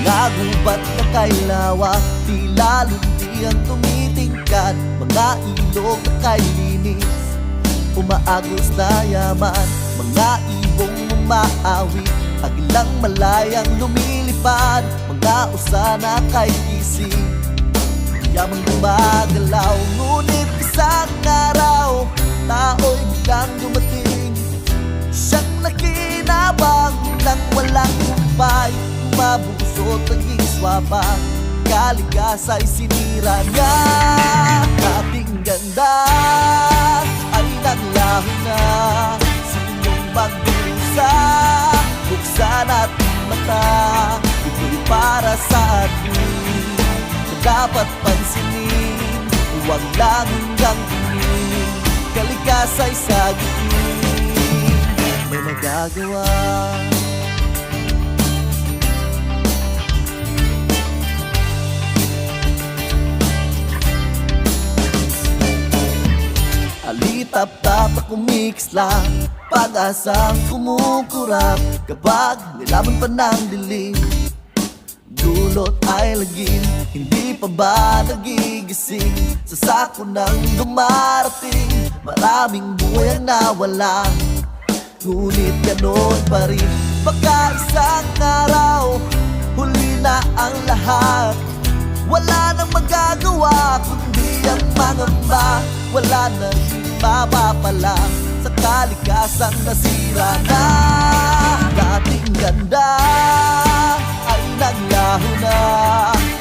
Mga gubat na kailawa, tila luntiang tumitingkad. Mga ilog na kay linis, umaagos na yaman. Mga ibong umaawit, agilang malayang lumilipad. Mga usana kay gising, yamang gumagalaw. Ngunit isang araw, tao'y biglang dumating. Siyang nakinabang nang walang kumpay, mabusot ang iswapang kaligasa'y sinira niya. Dating ganda ay naglaho na. Sinong magdusa, buksan ating mata. Ito'y para sa atin na dapat pansinin. Huwag lang hanggang tingin, kaligasa'y sagutin. May magagawa. Alitap-tap na kumikslang, pag-asang kumukurap. Kapag nilaban pa ng dilim, dulot ay lagim. Hindi pa ba nagigising sa sako ng dumarating? Maraming buhay ang nawala, ngunit ganon pa rin. Baka isang araw, huli na ang lahat. Wala nang magagawa kundi ang mangamba. Wala nang mapapala sa kaligasang nasira na. Dating ganda ay naglaho na.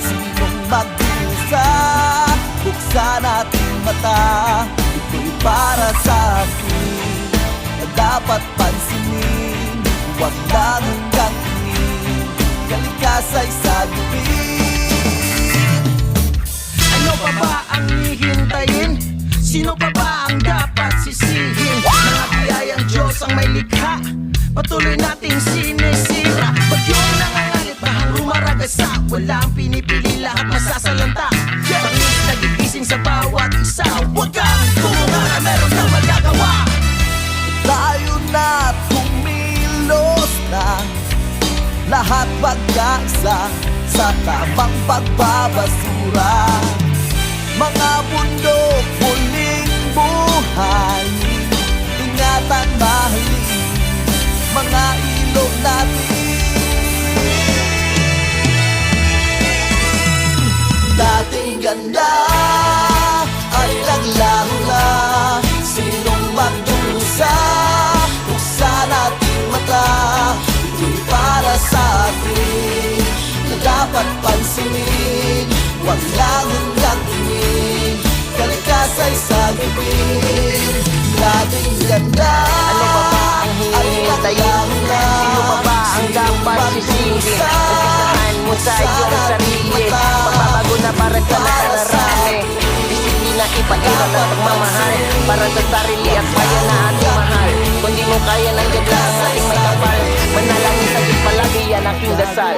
Sinong magdusa, buksan ating mata. Ito'y para sa atin na dapat pansinin. Huwag lang hanggang tingin, kaligasa'y sagutin. Ano pa ba ang hihintayin? Sino pa ba ang dapat sisihin? Mga biyayang Diyos ang may likha, patuloy nating sinisira. Bagyong nangangalit, bahang rumaragasa, walang pinipili, lahat masasalanta. Pangis nagigising sa bawat isa. Huwag kang kumungara, meron kang magagawa. Tayo na tumilos na, lahat pagkaisa sa tamang pagbabasura. Mga bundok muling buhay, ingatan mahalin mga ilog natin. Dating ganda ay naglaho na. Sinong magdusa, buksan ating mata. Ito'y para sa atin na dapat pansinin. Huwag lang hanggang tingin, kaligasa'y sagutin. Dating ganda, Ano pa ba ang hihintayin? Sino pa ba ang dapat sisihin? Umpisahan mo sa iyong sarili, pagbabago na para sa nakararami. Disiplina, ipairal at pagmamahal para sa sarili at bayan na ating mahal. Kung di mo kaya, nandiyan lang ang ating may kapal. Manalangin sa Diyos palagi, yan aking dasal.